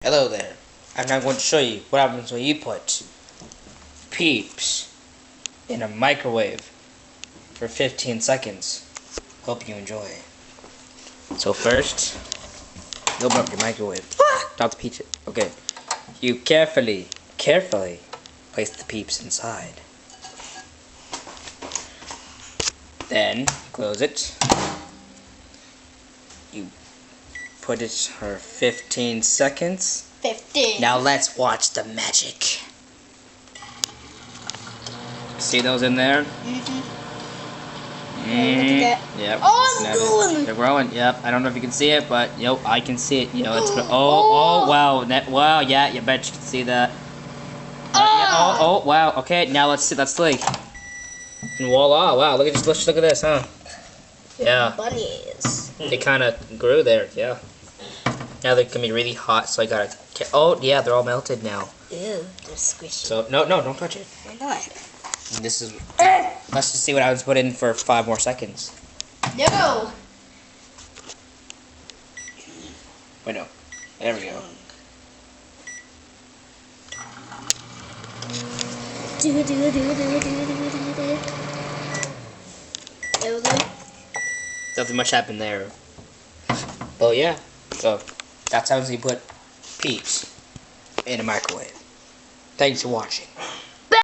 Hello there, and I'm going to show you what happens when you put peeps in a microwave for 15 seconds. Hope you enjoy. So first, you open up your microwave. Not the peeps. Okay. You carefully place the peeps inside. Then, close it. You put it for 15 seconds. 15. Now let's watch the magic. See those in there? Yep. Oh, it's growing. They're growing. Yep. I don't know if you can see it, but yo, I can see it. It's oh wow. Wow. Yeah, you bet you can see that. Yeah, oh wow. Okay, now let's see. Let's like. And voila! Wow. Look at look at this, huh? Yeah. Bunnies. They kind of grew there. Yeah. Now they're gonna be really hot, so I gotta. Oh yeah, they're all melted now. Ew, they're squishy. So no, don't touch it. Why not? And this is. Let's just see what I was put in for 5 more seconds. No. Wait, no. There we go. Nothing much happened there. Well, yeah. So that's how you put peeps in a microwave. Thanks for watching.